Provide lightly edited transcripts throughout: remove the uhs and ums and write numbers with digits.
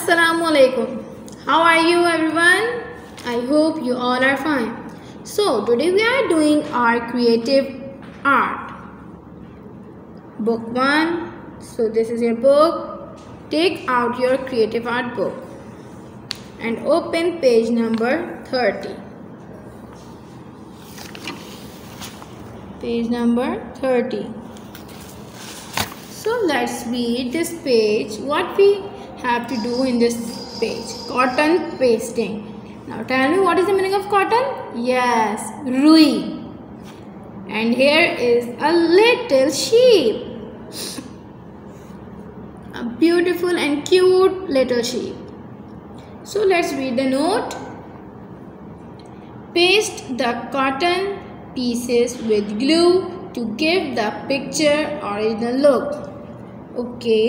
Assalamualaikum. How are you everyone? I hope you all are fine. So today we are doing our creative art. Book 1. So this is your book. Take out your creative art book and open page number 30. Page number 30. So let's read this page. What we have to do in this page? Cotton pasting. Now tell me, what is the meaning of cotton? Yes, rui. And here is a little sheep. A beautiful and cute little sheep. So let's read the note. Paste the cotton pieces with glue to give the picture original look. Okay.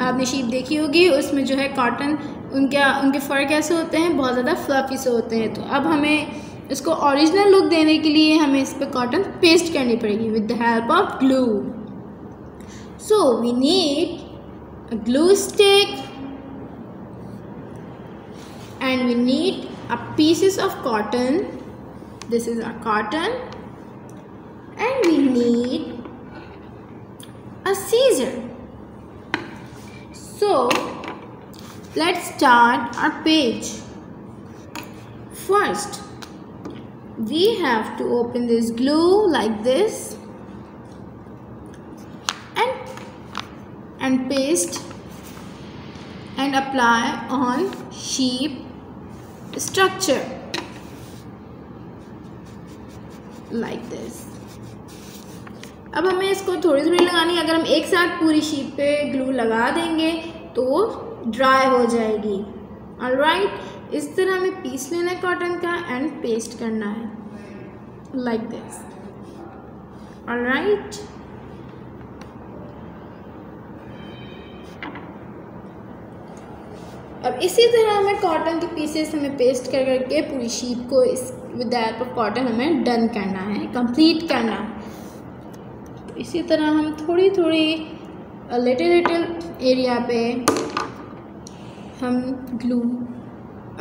आपने sheep देखी होगी, उसमें जो है cotton उनके फर कैसे होते हैं, बहुत ज़्यादा फ्लफी से होते हैं। तो अब हमें इसको ओरिजिनल लुक देने के लिए हमें इस पर कॉटन पेस्ट करनी पड़ेगी with the help of glue. So we need a glue stick and we need a pieces of cotton. This is a cotton and we need a scissor. So let's start our page. First we have to open this glue like this and paste and apply on sheep structure like this. अब हमें इसको थोड़ी थोड़ी लगानी है. अगर हम एक साथ पूरी शीट पे ग्लू लगा देंगे तो ड्राई हो जाएगी. ऑलराइट, इस तरह हमें पीस लेना है कॉटन का एंड पेस्ट करना है लाइक दिस. ऑलराइट, अब इसी तरह हमें कॉटन के पीसेस हमें पेस्ट कर करके पूरी शीट को इस with the help of cotton हमें डन करना है, कंप्लीट करना है. इसी तरह हम थोड़ी थोड़ी लिटिल एरिया पे हम ग्लू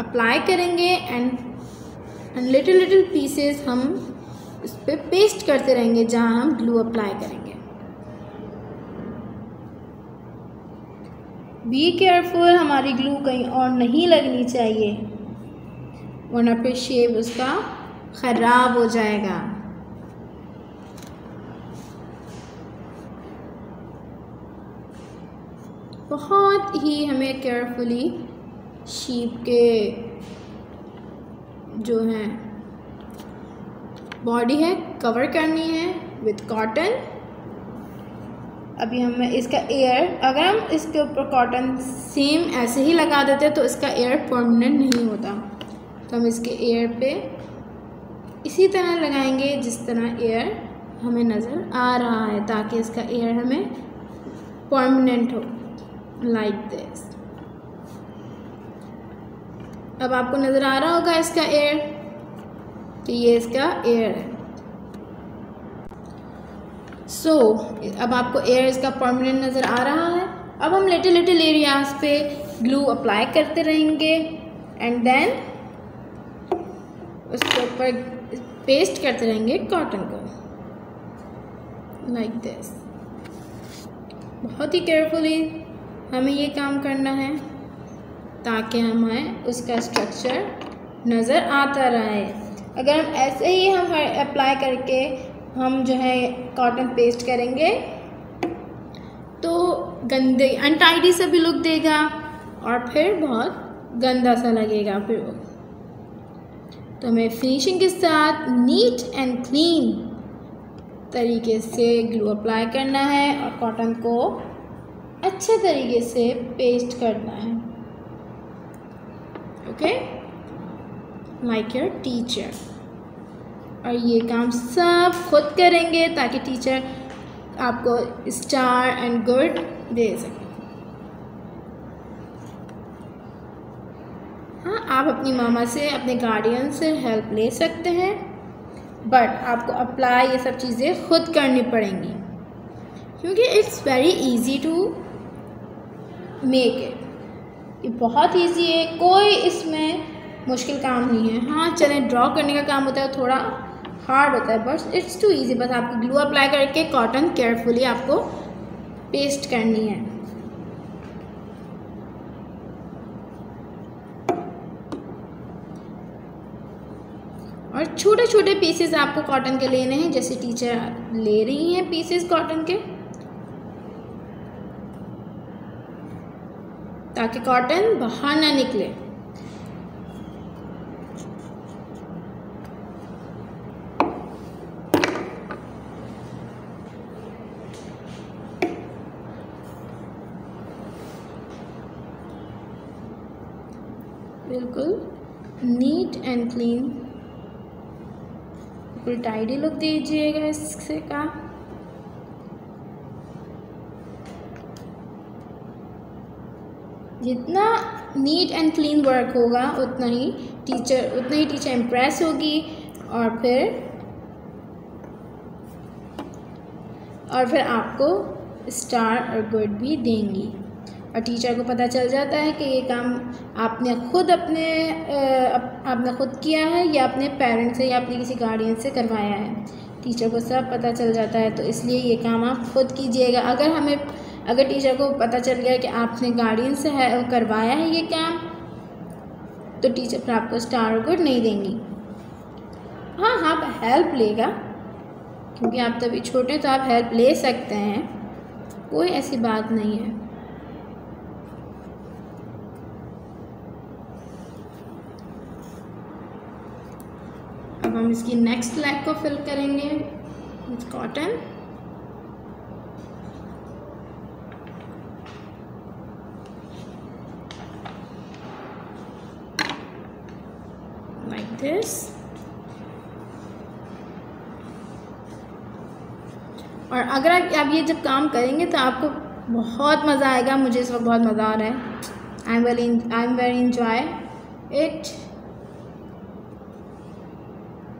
अप्लाई करेंगे एंड लिटिल पीसेस हम इस पे पेस्ट करते रहेंगे जहाँ हम ग्लू अप्लाई करेंगे. बी केयरफुल, हमारी ग्लू कहीं और नहीं लगनी चाहिए वरना फिर शेप उसका ख़राब हो जाएगा. बहुत ही हमें केयरफुली शीप के जो है बॉडी है कवर करनी है विद कॉटन. अभी हमें इसका एयर, अगर हम इसके ऊपर कॉटन सेम ऐसे ही लगा देते तो इसका एयर परमानेंट नहीं होता. तो हम इसके एयर पे इसी तरह लगाएंगे जिस तरह एयर हमें नज़र आ रहा है, ताकि इसका एयर हमें परमानेंट हो लाइक दिस. अब आपको नज़र आ रहा होगा इसका एयर, तो ये इसका एयर है. सो अब आपको एयर इसका परमानेंट नज़र आ रहा है. अब हम लिटिल एरियाज पे ग्लू अप्लाई करते रहेंगे एंड देन उसके ऊपर पेस्ट करते रहेंगे कॉटन को लाइक दिस. बहुत ही केयरफुली हमें ये काम करना है ताकि हमें उसका स्ट्रक्चर नज़र आता रहे. अगर हम ऐसे ही हम अप्लाई करके हम जो है कॉटन पेस्ट करेंगे तो गंदे अनटाइडी सा भी लुक देगा और फिर बहुत गंदा सा लगेगा फिर वो. तो हमें फिनिशिंग के साथ नीट एंड क्लीन तरीके से ग्लू अप्लाई करना है और कॉटन को अच्छे तरीके से पेस्ट करना है. Okay, like your teacher. और ये काम सब खुद करेंगे ताकि टीचर आपको स्टार एंड गुड दे सके. हाँ, आप अपनी मामा से, अपने गार्डियन से हेल्प ले सकते हैं, बट आपको अप्लाई ये सब चीज़ें खुद करनी पड़ेंगी क्योंकि it's very easy to make it. ये बहुत इजी है, कोई इसमें मुश्किल काम नहीं है। हाँ चलें, ड्रॉ करने का काम होता है थोड़ा हार्ड होता है, बस इट्स टू इजी। बस आपको ग्लू अप्लाई करके कॉटन केयरफुली आपको पेस्ट करनी है। और छोटे छोटे पीसेस आपको कॉटन के लेने हैं, जैसे टीचर ले रही हैं पीसेस कॉटन के, ताकि कॉटन बाहर ना निकले। बिल्कुल नीट एंड क्लीन, बिल्कुल टाइडी लुक दीजिएगा इससे का। जितना नीट एंड क्लीन वर्क होगा उतना ही टीचर इम्प्रेस होगी और फिर आपको स्टार और गुड भी देंगी। और टीचर को पता चल जाता है कि ये काम आपने खुद किया है या अपने पेरेंट्स से या अपने किसी गार्डियन से करवाया है। टीचर को सब पता चल जाता है, तो इसलिए ये काम आप खुद कीजिएगा। अगर टीचर को पता चल गया कि आपने गार्डियन से करवाया है ये काम, तो टीचर फिर आपको स्टार और गुड नहीं देंगी। हाँ आप हेल्प लेगा, क्योंकि आप तभी छोटे हैं तो आप हेल्प ले सकते हैं, कोई ऐसी बात नहीं है। अब हम इसकी नेक्स्ट लेग को फिल करेंगे विथ कॉटन। Like this. और अगर आप ये जब काम करेंगे तो आपको बहुत मज़ा आएगा। मुझे इस वक्त बहुत मज़ा आ रहा है। I am very enjoy it.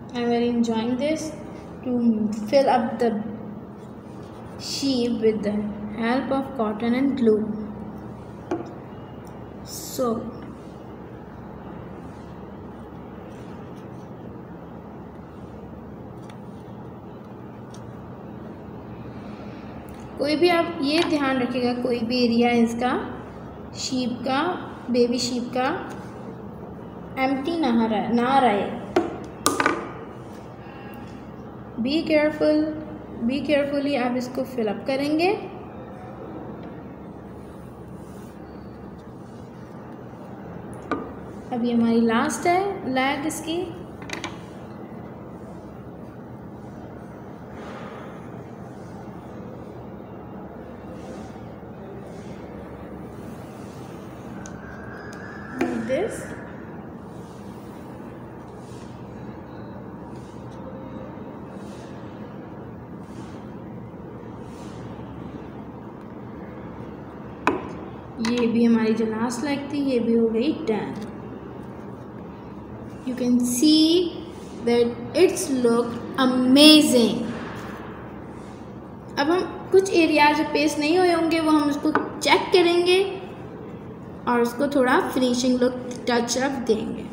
I'm very enjoying this to fill up the sheep with the help of cotton and glue. So कोई भी आप ये ध्यान रखिएगा, कोई भी एरिया इसका शीप का, बेबी शीप का एम्प्टी ना रहे। बी केयरफुली आप इसको फिलअप करेंगे। अभी हमारी लास्ट है लैग इसकी। दिस ये भी हमारी जो लास्ट लेग थी ये भी हो गई done. You can see that it's look amazing. अब हम कुछ एरिया जो पेस्ट नहीं हुए होंगे वो हम उसको चेक करेंगे और उसको थोड़ा फिनिशिंग लुक टच अप देंगे।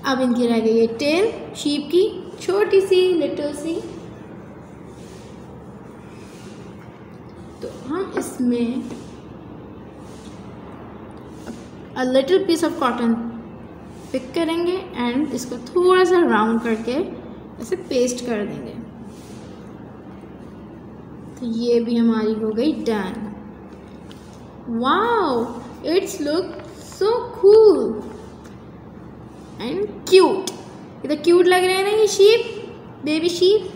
अब इनकी रह गई है टेल शीप की, छोटी सी लिटिल सी। तो हम इसमें a little piece of cotton pick करेंगे एंड इसको थोड़ा सा राउंड करके ऐसे पेस्ट कर देंगे। तो ये भी हमारी हो गई done. Wow, it's look so cool and cute. ये तो क्यूट लग रहे हैं ना ये शीप, बेबी शीप।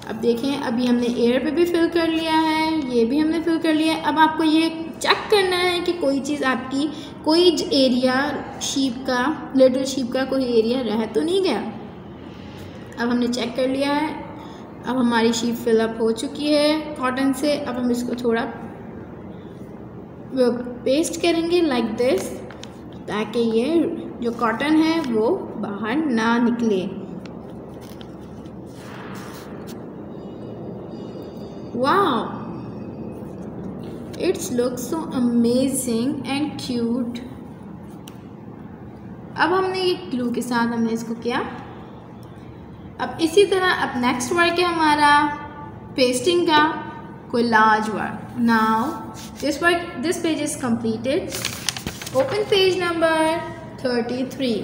अब देखें, अभी हमने एयर पे भी फिल कर लिया है, ये भी हमने फिल कर लिया है। अब आपको ये चेक करना है कि कोई चीज़ आपकी, कोई एरिया शीप का, लिटिल शीप का कोई एरिया रह तो नहीं गया। अब हमने चेक कर लिया है। अब हमारी शीप फिलअप हो चुकी है कॉटन से। अब हम इसको थोड़ा पेस्ट करेंगे लाइक दिस, ताकि ये जो कॉटन है वो बाहर ना निकले। Wow, it's look so amazing and cute. अब हमने ये ग्लू के साथ हमने इसको किया। अब इसी तरह अब नेक्स्ट वर्क है हमारा पेस्टिंग का collage work. Now this page is completed. Open page number 33।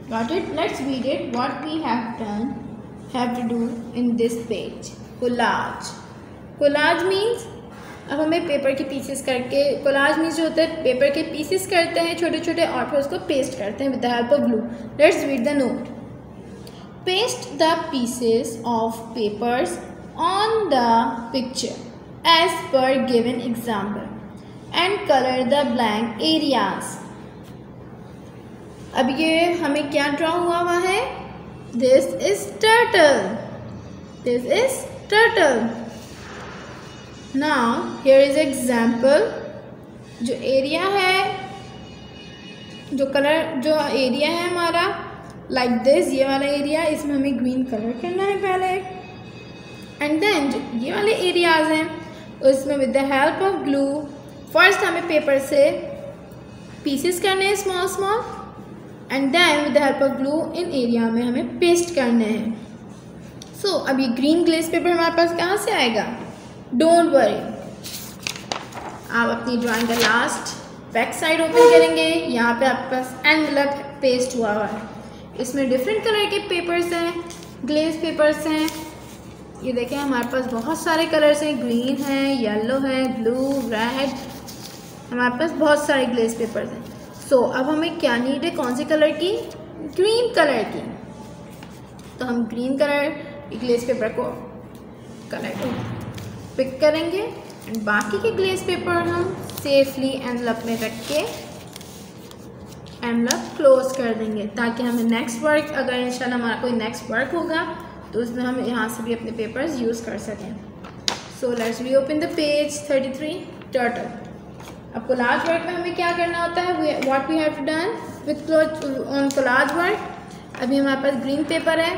Got it? Let's read it. What we have to do in this page. Collage. Collage means अब हमें पेपर के पीसेस करके, collage means जो होता है paper के pieces करते हैं छोटे छोटे और फिर उसको पेस्ट करते हैं with the help of glue. Let's read the note. Paste the pieces of papers on the picture as per given example and colour the blank areas. अब ये हमें क्या ड्रॉ हुआ है? This is turtle. This is turtle. Now here is example. जो area है, जो colour, जो एरिया है हमारा लाइक दिस, ये वाला एरिया, इसमें हमें ग्रीन कलर करना है पहले। एंड देन जो ये वाले एरियाज हैं उसमें with the help of glue first हमें पेपर से पीसेस करने हैं small small, and then with the help of glue इन एरिया में हमें पेस्ट करने हैं। सो अब ये ग्रीन ग्लेस पेपर हमारे पास कहाँ से आएगा? डोंट वरी, आप अपनी ड्राइंग का लास्ट बैक साइड ओपन करेंगे। यहाँ पे आपके पास एनवेलप पेस्ट हुआ है। इसमें डिफरेंट कलर के पेपर्स हैं, ग्लेस पेपर्स हैं। ये देखें हमारे पास बहुत सारे कलर्स हैं, ग्रीन है, येलो है, ब्लू, रेड, हमारे पास बहुत सारे ग्लेस पेपर्स हैं। सो अब हमें क्या नीड है? कौन से कलर की? ग्रीन कलर की। तो हम ग्रीन कलर ग्लेस पेपर को कलर को पिक करेंगे एंड बाकी के ग्लेस पेपर हम सेफली एनवेलप में रख के एनवेलप क्लोज कर देंगे, ताकि हमें नेक्स्ट वर्क, अगर इंशाल्लाह हमारा कोई नेक्स्ट वर्क होगा तो उसमें हम यहाँ से भी अपने पेपर्स यूज़ कर सकें। So let's reopen the page 33 turtle. अब कोलाज वर्क में हमें क्या करना होता है? What we have done with on collage work. अभी हमारे पास ग्रीन पेपर है।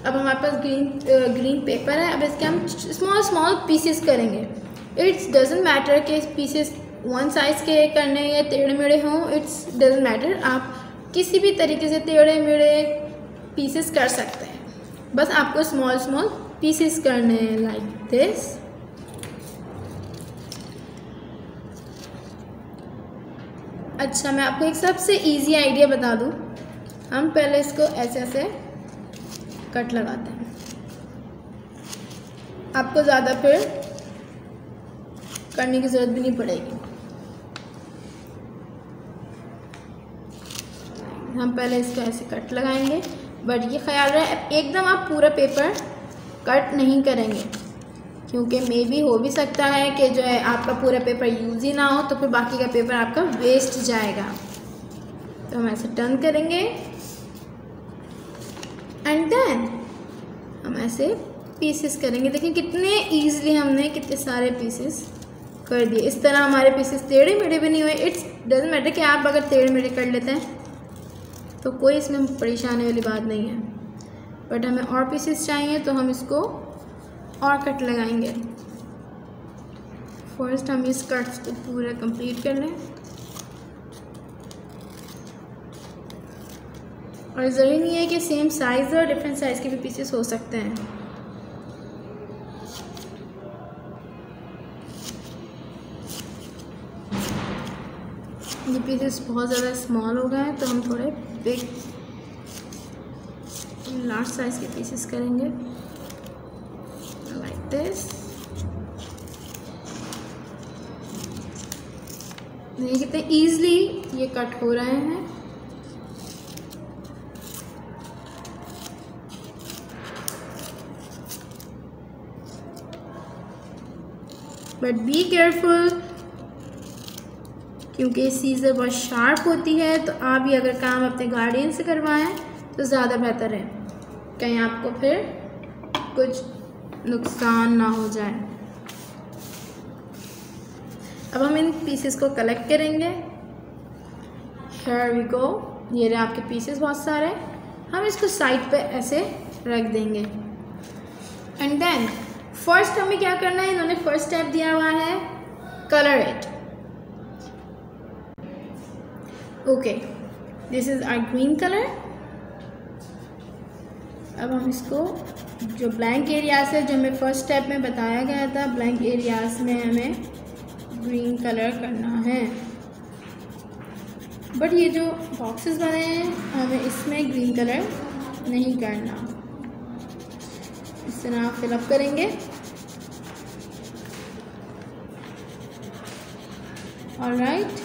अब हमारे पास ग्रीन पेपर है। अब इसके हम स्मॉल स्मॉल पीसेस करेंगे। इट्स डजेंट मैटर कि पीसेस वन साइज़ के करने या टेढ़े मेढ़े हों, इट्स डजेंट मैटर। आप किसी भी तरीके से टेढ़े मेढ़े पीसेस कर सकते हैं, बस आपको स्मॉल स्मॉल पीसेस करने हैं लाइक दिस। अच्छा, मैं आपको एक सबसे इजी आइडिया बता दूं। हम पहले इसको ऐसे ऐसे कट लगाते हैं। आपको ज़्यादा फिर करने की ज़रूरत भी नहीं पड़ेगी। हम पहले इसको ऐसे कट लगाएंगे, बट ये ख्याल रहे एकदम आप पूरा पेपर कट नहीं करेंगे, क्योंकि मे बी हो भी सकता है कि जो है आपका पूरा पेपर यूज़ ही ना हो, तो फिर बाकी का पेपर आपका वेस्ट जाएगा। तो हम ऐसे टर्न करेंगे एंड देन हम ऐसे पीसेस करेंगे। देखिए कितने ईजिली हमने कितने सारे पीसेस कर दिए। इस तरह हमारे पीसेस टेढ़े मेढ़े भी नहीं हुए। इट्स डजेंट मैटर कि आप अगर टेढ़े मेढ़े कर लेते हैं तो कोई इसमें परेशानी वाली बात नहीं है, बट हमें और पीसेस चाहिए तो हम इसको और कट लगाएंगे। फर्स्ट हम इस कट्स को पूरा कंप्लीट कर लें, और ज़रूरी नहीं है कि सेम साइज़ और डिफरेंट साइज़ के भी पीसेस हो सकते हैं। ये पीसेस बहुत ज़्यादा स्मॉल हो गए हैं, तो हम थोड़े बिग लार्ज साइज़ के पीसेस करेंगे लाइक दिस। देखिए कितने ईजिली ये कट हो रहे हैं। बट बी केयरफुल, क्योंकि सीज़र बहुत शार्प होती है, तो आप भी अगर काम अपने गार्डियन से करवाएं तो ज़्यादा बेहतर है, कहीं आपको फिर कुछ नुकसान ना हो जाए। अब हम इन पीसेस को कलेक्ट करेंगे। Here we go. ये रहे आपके पीसेस बहुत सारे। हम इसको साइड पे ऐसे रख देंगे एंड देन फर्स्ट हमें क्या करना है, इन्होंने फर्स्ट स्टेप दिया हुआ है colour it. Okay, this is our green colour. अब हम इसको जो ब्लैंक एरियाज है, जो हमें फर्स्ट स्टेप में बताया गया था, ब्लैंक एरियाज में हमें ग्रीन कलर करना है। बट ये जो बॉक्सेस बने हैं हमें इसमें ग्रीन कलर नहीं करना। इस तरह आप फिलअप करेंगे। ऑलराइट,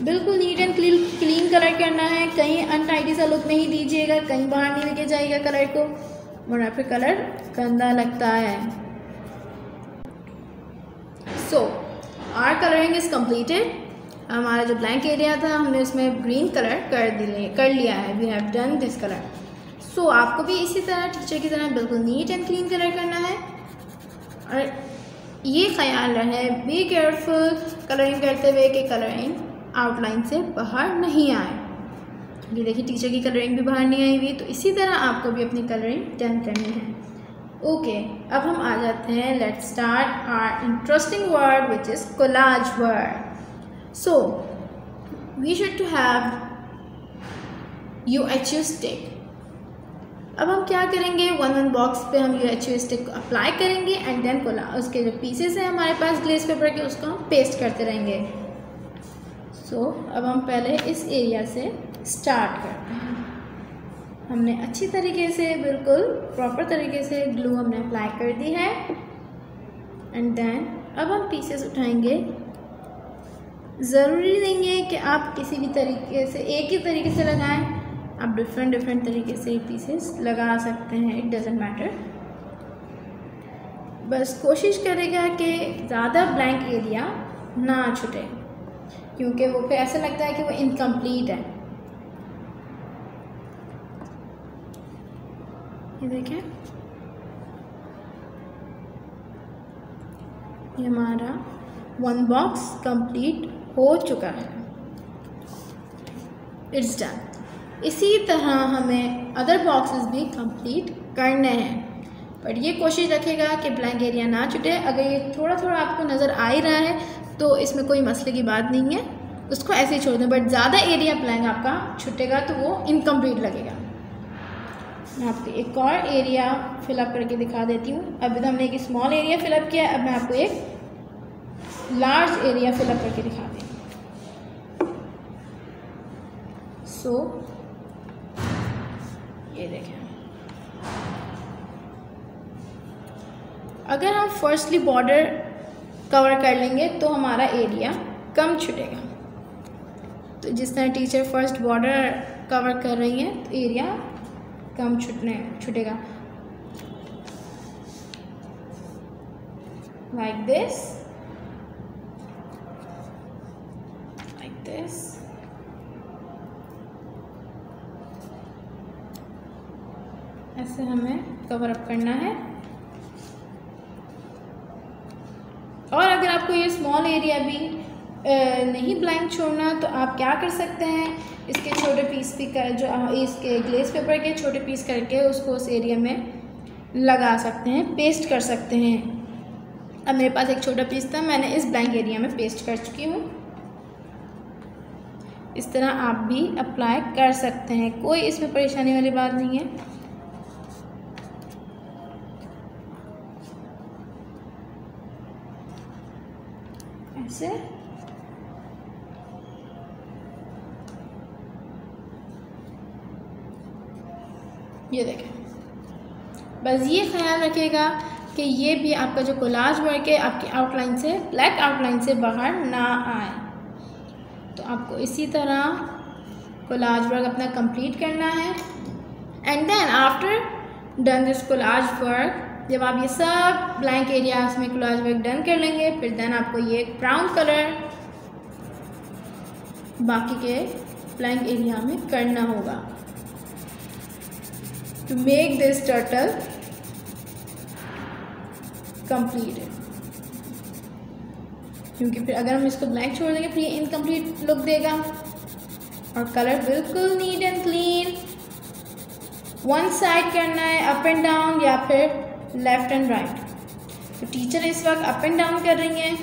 बिल्कुल नीट एंड क्लीन कलर करना है। कहीं अनटाइडी सा लुक नहीं दीजिएगा, कहीं बाहर नहीं लेके जाइएगा कलर को, वरना फिर कलर गंदा लगता है। So our colouring is completed. हमारा जो ब्लैंक एरिया था हमने उसमें ग्रीन कलर कर लिया है। We have done this colour. So आपको भी इसी तरह टीचर की तरह बिल्कुल नीट एंड क्लीन कलर करना है। और ये ख्याल रहे, बी केयरफुल कलरिंग करते हुए कि कलरिंग आउटलाइन से बाहर नहीं आए। ये देखिए टीचर की कलरिंग भी बाहर नहीं आई हुई, तो इसी तरह आपको भी अपनी कलरिंग डन करनी है। ओके, अब हम आ जाते हैं, let's start our interesting word which is collage word. So we should to have UHU stick। अब हम क्या करेंगे, वन बॉक्स पे हम UHU स्टिक को अप्लाई करेंगे एंड देन उसके जो पीसेस हैं हमारे पास ग्लेस पेपर के, उसको हम पेस्ट करते रहेंगे। सो अब हम पहले इस एरिया से स्टार्ट करते हैं। हमने अच्छी तरीके से, बिल्कुल प्रॉपर तरीके से ग्लू हमने अप्लाई कर दी है एंड देन अब हम पीसेस उठाएंगे। ज़रूरी नहीं है कि आप किसी भी तरीके से एक ही तरीके से लगाएं, आप डिफरेंट तरीके से पीसेस लगा सकते हैं, इट डजेंट मैटर। बस कोशिश करेगा कि ज़्यादा ब्लैंक एरिया ना छूटे, क्योंकि वो फिर ऐसा लगता है कि वो इनकम्प्लीट है। ये देखें, ये हमारा वन बॉक्स कंप्लीट हो चुका है। It's done. इसी तरह हमें अदर बॉक्सेस भी कंप्लीट करने हैं, बट ये कोशिश रखिएगा कि ब्लैंक एरिया ना छूटे। अगर ये थोड़ा थोड़ा आपको नज़र आ ही रहा है तो इसमें कोई मसले की बात नहीं है, उसको ऐसे ही छोड़ दें। बट ज़्यादा एरिया ब्लैंक आपका छूटेगा तो वो इनकम्प्लीट लगेगा। मैं आपको एक और एरिया फिलअप करके दिखा देती हूँ। अभी तो हमने एक स्मॉल एरिया फिलअप किया, अब मैं आपको एक लार्ज एरिया फिलअप करके दिखा दें। सो ये देखें, अगर हम फर्स्टली बॉर्डर कवर कर लेंगे तो हमारा एरिया कम छूटेगा। तो जिस तरह टीचर फर्स्ट बॉर्डर कवर कर रही हैं तो एरिया कम छूटेगा, लाइक दिस, like this। ऐसे हमें कवर अप करना है। और अगर आपको ये स्मॉल एरिया भी नहीं ब्लैंक छोड़ना तो आप क्या कर सकते हैं, इसके छोटे पीस भी कर, जो इसके ग्लेस पेपर के छोटे पीस करके उसको उस एरिया में लगा सकते हैं, पेस्ट कर सकते हैं। अब मेरे पास एक छोटा पीस था, मैंने इस ब्लैंक एरिया में पेस्ट कर चुकी हूँ। इस तरह आप भी अप्लाई कर सकते हैं, कोई इसमें परेशानी वाली बात नहीं है। ऐसे ये देखें, बस ये ख्याल रखिएगा कि ये भी आपका जो कोलाज वर्क है आपकी आउटलाइन से, ब्लैक आउटलाइन से बाहर ना आए। तो आपको इसी तरह कोलाज वर्क अपना कंप्लीट करना है। And then after done this collage work, जब आप ये सब ब्लैंक एरियाज में कोलाज वर्क डन कर लेंगे, फिर देन आपको ये ब्राउन कलर बाकी के ब्लैंक एरिया में करना होगा to make this turtle completed. क्योंकि फिर अगर हम इसको ब्लैंक छोड़ देंगे फिर ये इनकम्प्लीट लुक देगा। और कलर बिल्कुल NEET and clean, one side करना है अप एंड डाउन, या फिर लेफ़्ट एंड राइट। तो टीचर इस वक्त अप एंड डाउन कर रही हैं।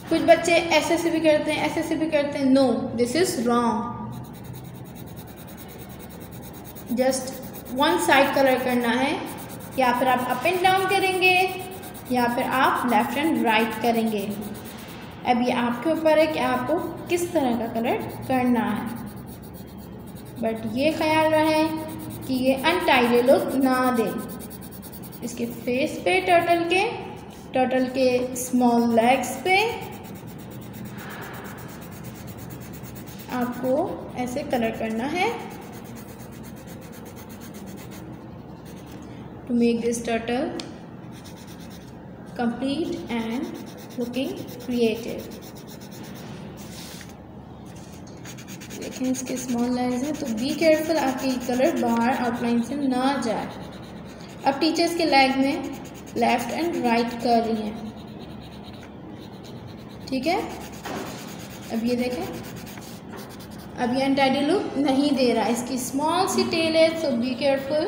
कुछ बच्चे ऐसे से भी करते हैं, ऐसे से भी करते हैं। No, this is wrong. Just one side colour करना है, या फिर आप अप एंड डाउन करेंगे या फिर आप लेफ़्ट एंड राइट करेंगे। अब ये आपके ऊपर है कि आपको किस तरह का कलर करना है, बट ये ख्याल रहे कि ये अनटाइडी लुक ना दे। इसके फेस पे टर्टल के स्मॉल लेग्स पे आपको ऐसे कलर करना है to make this turtle complete and looking creative। देखें इसके स्मॉल लाइन्स हैं, तो बी केयरफुल आपके कलर बाहर आउटलाइन से ना जाए। अब टीचर्स के लेग में लेफ़्ट एंड राइट कर रही हैं, ठीक है। अब ये देखें, अब ये अनटाइडी लुक नहीं दे रहा, इसकी स्मॉल सी टेल है, सो बी केयरफुल।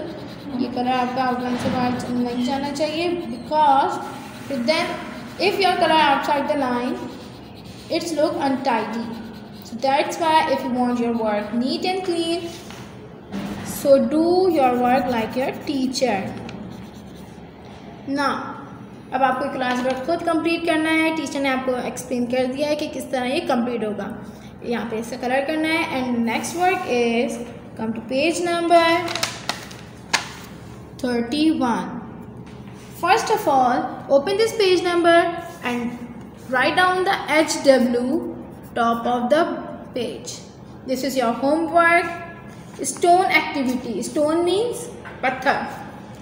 ये कलर आपका आउटलाइन से बाहर नहीं जाना चाहिए, because then if your colour outside the line it's look untidy. So that's why if you want your work neat and clean, so do your work like your teacher. ना अब आपको class work खुद complete करना है। Teacher ने आपको explain कर दिया है कि किस तरह ये कंप्लीट होगा। यहाँ पे इससे कलर करना है। And next work is come to page number 31. First of all, open this page number and write down the HW top of the page. This is your homework. Stone activity. Stone means pathar.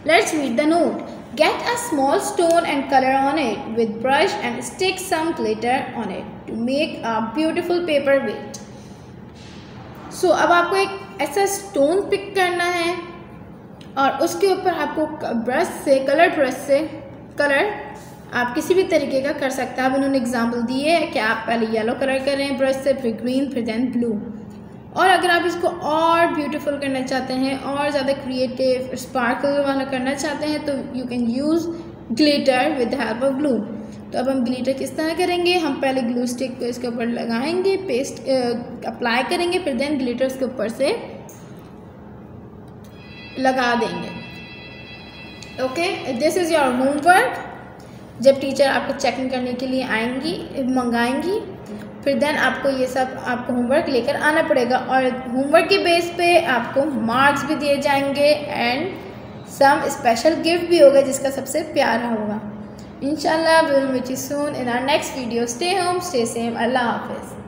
Let's read the note. Get a small stone and color on it with brush and stick some glitter on it to make a beautiful paperweight. So अब आपको एक ऐसा stone pick करना है और उसके ऊपर आपको ब्रश से कलर आप किसी भी तरीके का कर सकते हैं। अब उन्होंने एग्जांपल दिए है कि आप पहले येलो कलर करें ब्रश से, फिर ग्रीन, फिर देन ब्लू। और अगर आप इसको और ब्यूटीफुल करना चाहते हैं और ज़्यादा क्रिएटिव स्पार्कल वाला करना चाहते हैं तो you can use glitter with the help of glue. तो अब हम ग्लिटर किस तरह करेंगे, हम पहले ग्लू स्टिक को इसके ऊपर लगाएंगे, पेस्ट अप्लाई करेंगे, फिर देन ग्लिटर उसके ऊपर से लगा देंगे। Okay, this is your homework. जब टीचर आपको चेकिंग करने के लिए मंगाएंगी, फिर देन आपको ये सब आपको होमवर्क लेकर आना पड़ेगा और होमवर्क के बेस पे आपको मार्क्स भी दिए जाएंगे एंड सम स्पेशल गिफ्ट भी होगा जिसका सबसे प्यारा होगा। इंशाल्लाह we will meet you soon in our next video. Stay home, stay safe. अल्लाह हाफिज़।